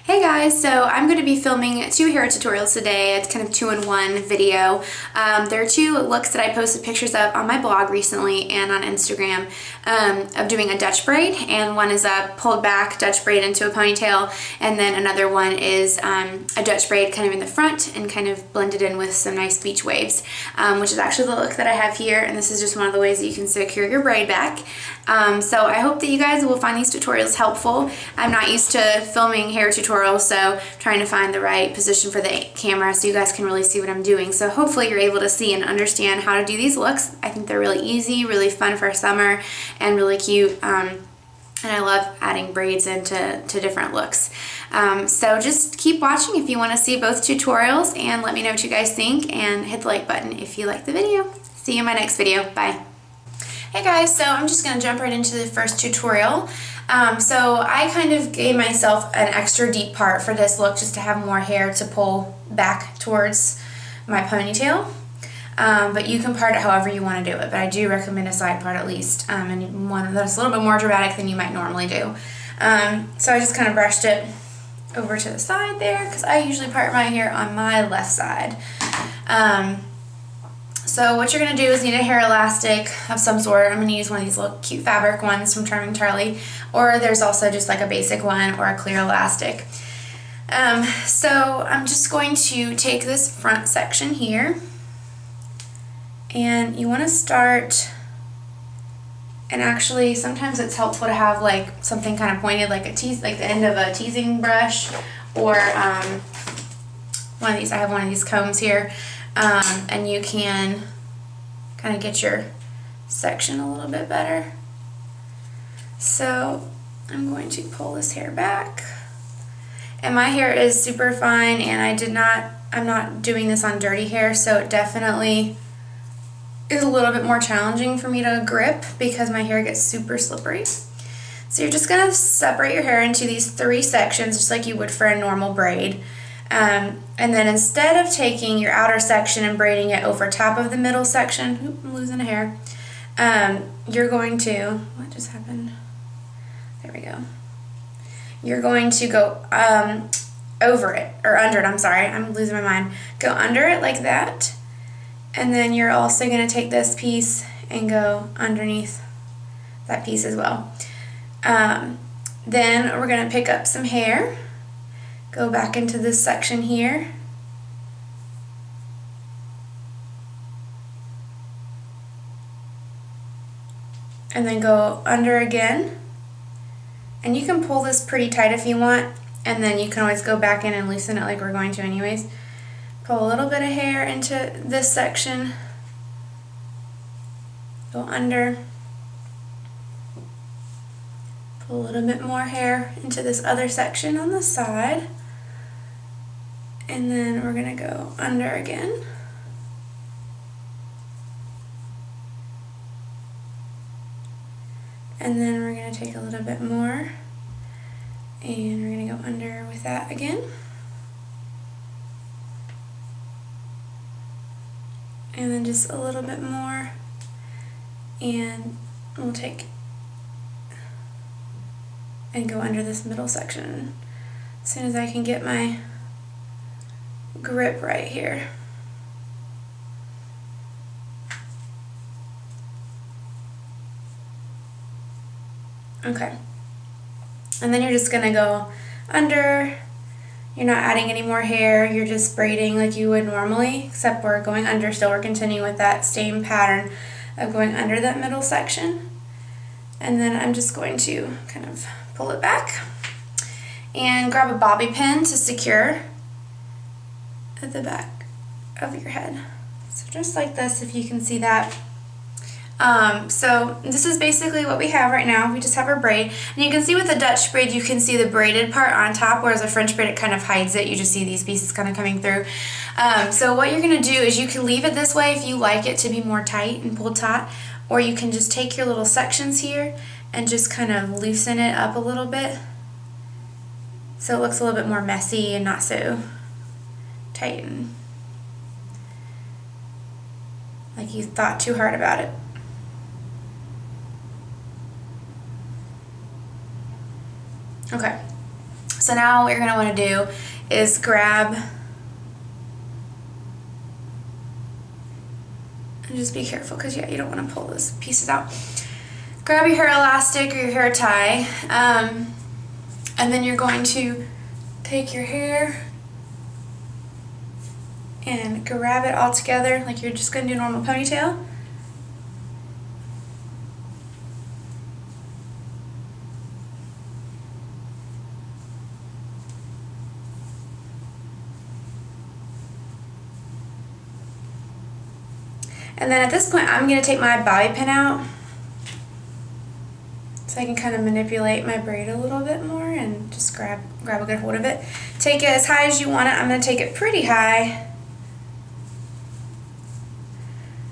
Hey guys, so I'm going to be filming 2 hair tutorials today. It's kind of 2-in-1 video. There are 2 looks that I posted pictures of on my blog recently and on Instagram of doing a Dutch braid, and one is a pulled back Dutch braid into a ponytail, and then another one is a Dutch braid kind of in the front and kind of blended in with some nice beach waves, which is actually the look that I have here, and this is just one of the ways that you can secure your braid back. So I hope that you guys will find these tutorials helpful. I'm not used to filming hair tutorials, so trying to find the right position for the camera so you guys can really see what I'm doing. So hopefully you're able to see and understand how to do these looks. I think they're really easy, really fun for summer, and really cute. And I love adding braids into different looks. So just keep watching if you want to see both tutorials, and let me know what you guys think, and hit the like button if you like the video. See you in my next video. Bye. Hey guys, so I'm just going to jump right into the first tutorial. So I kind of gave myself an extra deep part for this look just to have more hair to pull back towards my ponytail. But you can part it however you want to do it, but I do recommend a side part at least, and one that's a little bit more dramatic than you might normally do. So I just kind of brushed it over to the side there because I usually part my hair on my left side. So what you're going to do is need a hair elastic of some sort. I'm going to use one of these little cute fabric ones from Charming Charlie, or there's also just like a basic one or a clear elastic. So I'm just going to take this front section here, and you want to start, and actually sometimes it's helpful to have like something kind of pointed, like like the end of a teasing brush, or one of these. I have one of these combs here. And you can kind of get your section a little bit better. So I'm going to pull this hair back, and my hair is super fine, and I'm not doing this on dirty hair, so it definitely is a little bit more challenging for me to grip because my hair gets super slippery. So you're just going to separate your hair into these 3 sections just like you would for a normal braid. And then instead of taking your outer section and braiding it over top of the middle section, oop, I'm losing a hair, you're going to, what just happened? There we go. You're going to go over it, or under it, I'm sorry, I'm losing my mind. Go under it like that, and then you're also going to take this piece and go underneath that piece as well. Then we're going to pick up some hair, go back into this section here, and then go under again. And you can pull this pretty tight if you want, and then you can always go back in and loosen it like we're going to anyways. Pull a little bit of hair into this section, go under, pull a little bit more hair into this other section on the side, and then we're going to go under again. And then we're going to take a little bit more, and we're going to go under with that again. And then just a little bit more, and we'll take and go under this middle section as soon as I can get my grip right here. Okay, and then you're just gonna go under. You're not adding any more hair, you're just braiding like you would normally, except we're going under still. We're continuing with that same pattern of going under that middle section, and then I'm just going to kind of pull it back and grab a bobby pin to secure at the back of your head. So just like this, if you can see that. So this is basically what we have right now. We just have our braid, and you can see with the Dutch braid you can see the braided part on top, whereas a French braid it kind of hides it. You just see these pieces kind of coming through. So what you're going to do is you can leave it this way if you like it to be more tight and pulled taut, or you can just take your little sections here and just kind of loosen it up a little bit so it looks a little bit more messy and not so tight and like you thought too hard about it. Okay, So now what you're going to want to do is grab, and just be careful because yeah, you don't want to pull those pieces out. Grab your hair elastic or your hair tie, and then you're going to take your hair and grab it all together like you're just going to do a normal ponytail. And then at this point, I'm going to take my bobby pin out so I can kind of manipulate my braid a little bit more and just grab a good hold of it. Take it as high as you want it. I'm going to take it pretty high,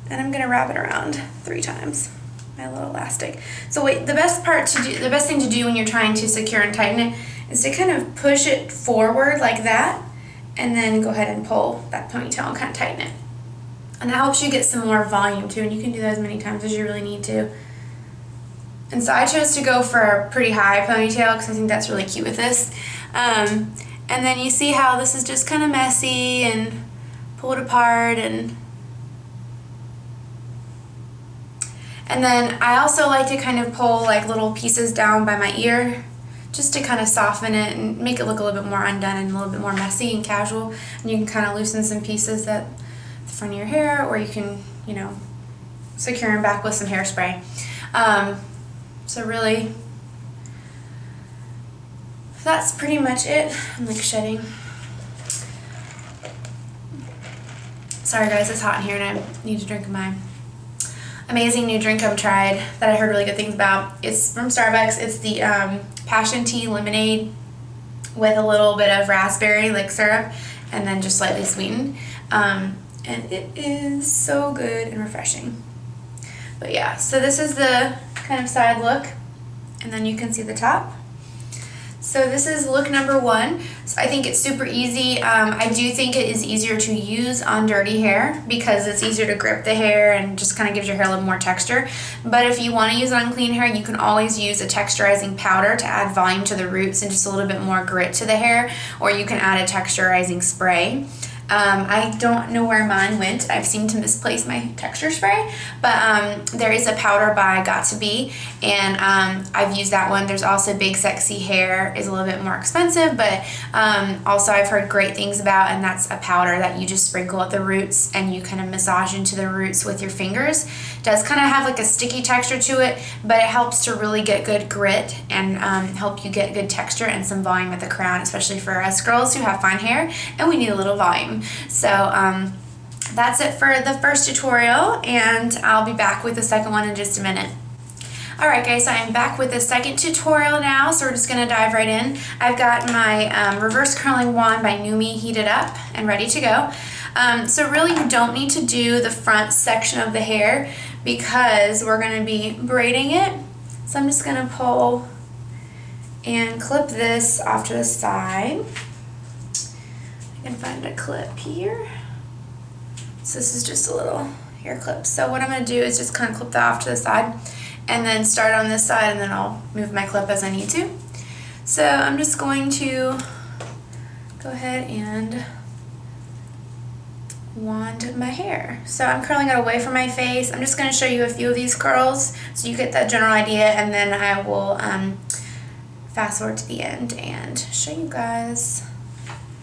and I'm going to wrap it around 3 times. My little elastic. So wait, the best thing to do when you're trying to secure and tighten it is to kind of push it forward like that, and then go ahead and pull that ponytail and kind of tighten it. And that helps you get some more volume too, and you can do that as many times as you really need to. And so I chose to go for a pretty high ponytail because I think that's really cute with this. And then you see how this is just kind of messy and pulled apart, and then I also like to kind of pull like little pieces down by my ear just to kind of soften it and make it look a little bit more undone and a little bit more messy and casual. And you can kind of loosen some pieces at the front of your hair, or you can, you know, secure them back with some hairspray. So really, that's pretty much it. I'm like shedding. Sorry guys, it's hot in here and I need to drink my amazing new drink I've tried that I heard really good things about. It's from Starbucks. It's the passion tea lemonade with a little bit of raspberry like syrup and then just slightly sweetened. And it is so good and refreshing. But yeah, so this is the kind of side look, and then you can see the top. So this is look number 1. So I think it's super easy. I do think it is easier to use on dirty hair because it's easier to grip the hair and just kind of gives your hair a little more texture. But if you want to use it on clean hair, you can always use a texturizing powder to add volume to the roots and just a little bit more grit to the hair, or you can add a texturizing spray. I don't know where mine went. I've seemed to misplace my texture spray, but there is a powder by Got2b, and I've used that one. There's also Big Sexy Hair is a little bit more expensive, but also I've heard great things about, and that's a powder that you just sprinkle at the roots and you kind of massage into the roots with your fingers. It does kind of have like a sticky texture to it, but it helps to really get good grit and help you get good texture and some volume at the crown, especially for us girls who have fine hair and we need a little volume. So that's it for the first tutorial, and I'll be back with the second one in just a minute. Alright guys, so I'm back with the second tutorial now, so we're just going to dive right in. I've got my reverse curling wand by Numi heated up and ready to go. So really you don't need to do the front section of the hair because we're going to be braiding it. So I'm just going to pull and clip this off to the side. I can find a clip here. So this is just a little hair clip. So what I'm going to do is just kind of clip that off to the side and then start on this side, and then I'll move my clip as I need to. So I'm just going to go ahead and wand my hair. So I'm curling it away from my face. I'm just going to show you a few of these curls so you get that general idea, and then I will fast forward to the end and show you guys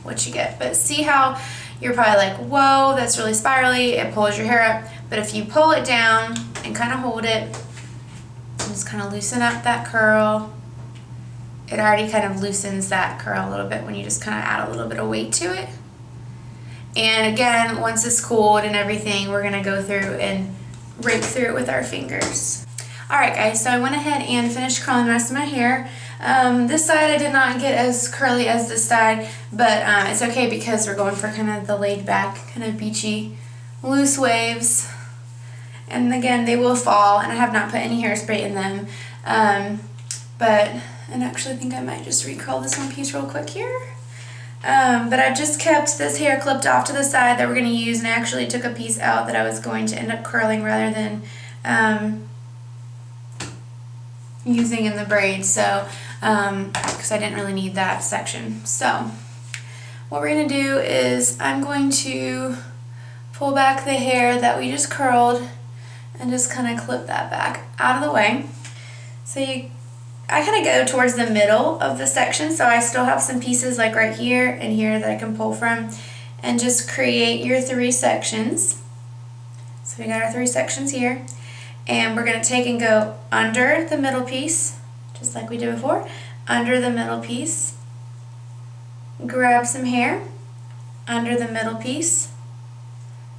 what you get. But see how you're probably like, whoa, that's really spirally, it pulls your hair up. But if you pull it down and kind of hold it and just kind of loosen up that curl, it already kind of loosens that curl a little bit when you just kind of add a little bit of weight to it. And again, once it's cooled and everything, we're going to go through and rake through it with our fingers. Alright guys, so I went ahead and finished curling the rest of my hair. This side I did not get as curly as this side, but it's okay because we're going for kind of the laid back, kind of beachy, loose waves. And again, they will fall, and I have not put any hairspray in them. And actually I think I might just recurl this one piece real quick here. But I've just kept this hair clipped off to the side that we're going to use, and I actually took a piece out that I was going to end up curling rather than using in the braids. So because I didn't really need that section. So what we're going to do is I'm going to pull back the hair that we just curled and just kind of clip that back out of the way. So I kind of go towards the middle of the section, so I still have some pieces like right here and here that I can pull from, and just create your 3 sections. So we got our 3 sections here, and we're going to take and go under the middle piece, just like we did before, under the middle piece, grab some hair, under the middle piece.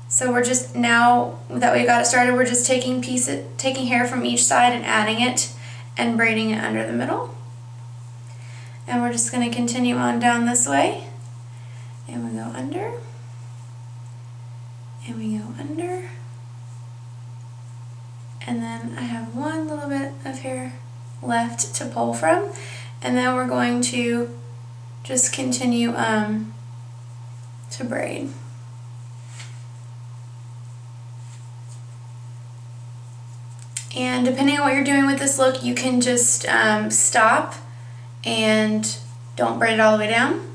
So we're just, now that we got it started, we're just taking hair from each side and adding it and braiding it under the middle. And we're just going to continue on down this way. And we go under, and we go under. And then I have one little bit of hair left to pull from. And then we're going to just continue to braid. And depending on what you're doing with this look, you can just stop and don't braid it all the way down.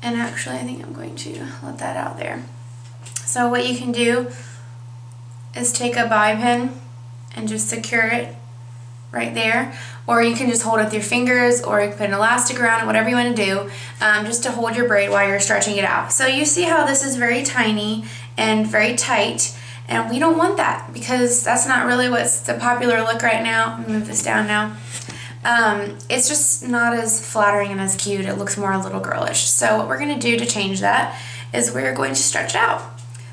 And actually, I think I'm going to let that out there. So what you can do is take a bobby pin and just secure it right there, or you can just hold it with your fingers, or you can put an elastic around it, whatever you want to do, just to hold your braid while you're stretching it out. So you see how this is very tiny and very tight, and we don't want that because that's not really what's the popular look right now. I'm gonna move this down now. It's just not as flattering and as cute. It looks more a little girlish. So what we're going to do to change that is we're going to stretch it out.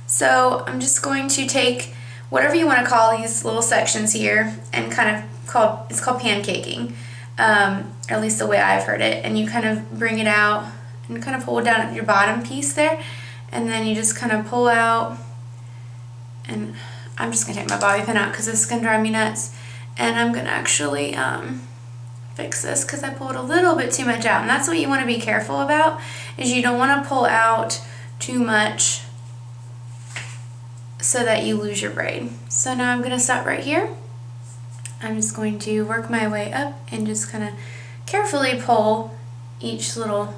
So I'm just going to take whatever you want to call these little sections here and it's called pancaking, or at least the way I've heard it. And you kind of bring it out and kind of hold down at your bottom piece there, and then you just kind of pull out. And I'm just going to take my bobby pin out because this is going to drive me nuts. And I'm going to actually fix this because I pulled a little bit too much out. And that's what you want to be careful about, is you don't want to pull out too much so that you lose your braid. So now I'm going to stop right here. I'm just going to work my way up and just kind of carefully pull each little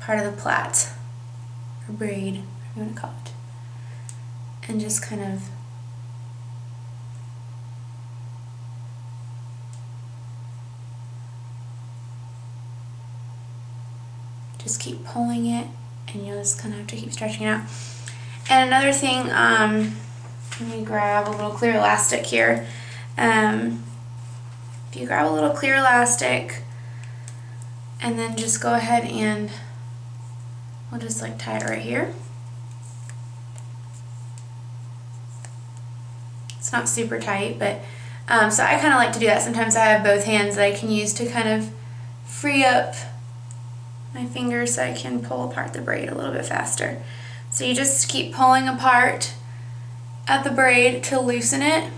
part of the plait or braid, whatever you want to call it. And just kind of just keep pulling it, and you'll just kind of have to keep stretching it out. And another thing, let me grab a little clear elastic here. If you grab a little clear elastic, and then just go ahead and we'll just like tie it right here. It's not super tight, but so I kind of like to do that. Sometimes I have both hands that I can use to kind of free up my fingers so I can pull apart the braid a little bit faster. So you just keep pulling apart at the braid to loosen it.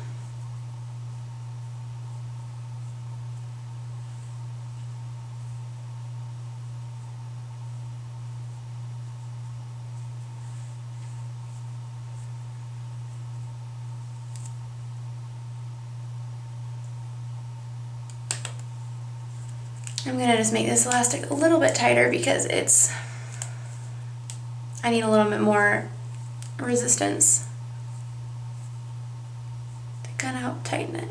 I'm going to just make this elastic a little bit tighter because I need a little bit more resistance to kind of help tighten it,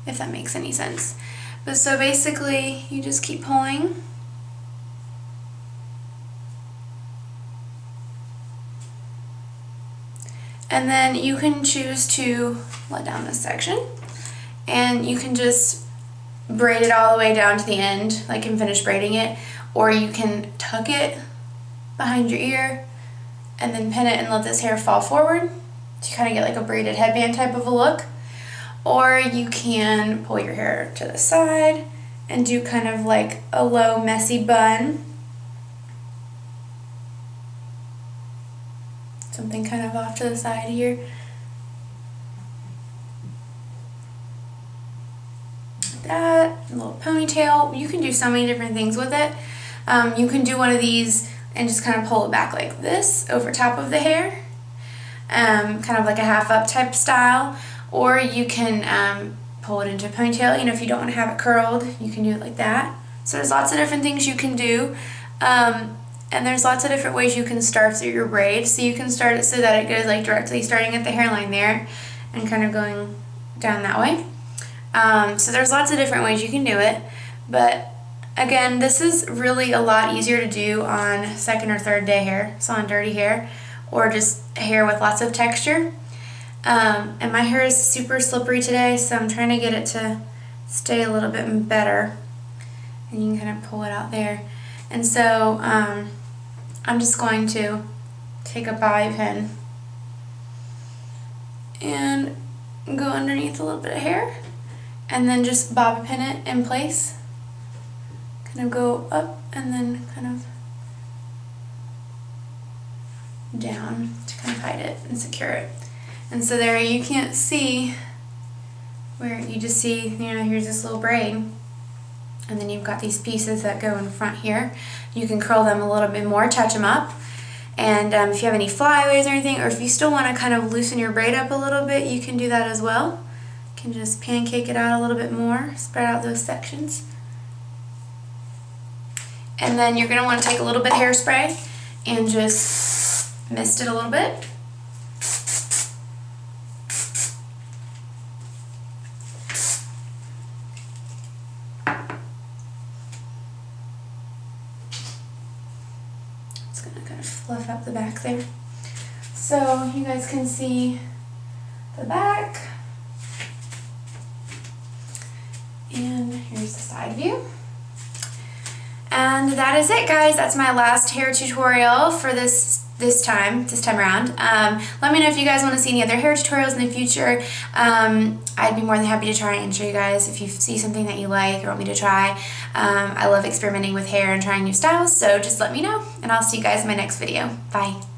if that makes any sense. But so basically you just keep pulling. And then you can choose to let down this section, and you can just braid it all the way down to the end, like and finish braiding it, or you can tuck it behind your ear and then pin it and let this hair fall forward to kind of get like a braided headband type of a look. Or you can pull your hair to the side and do kind of like a low messy bun, something kind of off to the side here. That, a little ponytail. You can do so many different things with it. You can do one of these and just kind of pull it back like this over top of the hair, kind of like a half up type style, or you can pull it into a ponytail. You know, if you don't want to have it curled, you can do it like that. So there's lots of different things you can do. And there's lots of different ways you can start through your braids. So you can start it so that it goes like directly starting at the hairline there and kind of going down that way. So there's lots of different ways you can do it. But again, this is really a lot easier to do on second or third day hair, so on dirty hair, or just hair with lots of texture. And my hair is super slippery today, so I'm trying to get it to stay a little bit better. And you can kind of pull it out there. And so I'm just going to take a bobby pin and go underneath a little bit of hair and then just bobby pin it in place. Kind of go up and then kind of down to kind of hide it and secure it. And so there you can't see where you just see, you know, here's this little braid. And then you've got these pieces that go in front here. You can curl them a little bit more, touch them up. And if you have any flyaways or anything, or if you still want to kind of loosen your braid up a little bit, you can do that as well. You can just pancake it out a little bit more, spread out those sections. And then you're going to want to take a little bit of hairspray and just mist it a little bit. Kind of fluff up the back there. So you guys can see the back. And here's the side view. And that is it, guys. That's my last hair tutorial for this time around. Let me know if you guys want to see any other hair tutorials in the future. I'd be more than happy to try and show you guys if you see something that you like or want me to try. I love experimenting with hair and trying new styles, so just let me know, and I'll see you guys in my next video. Bye.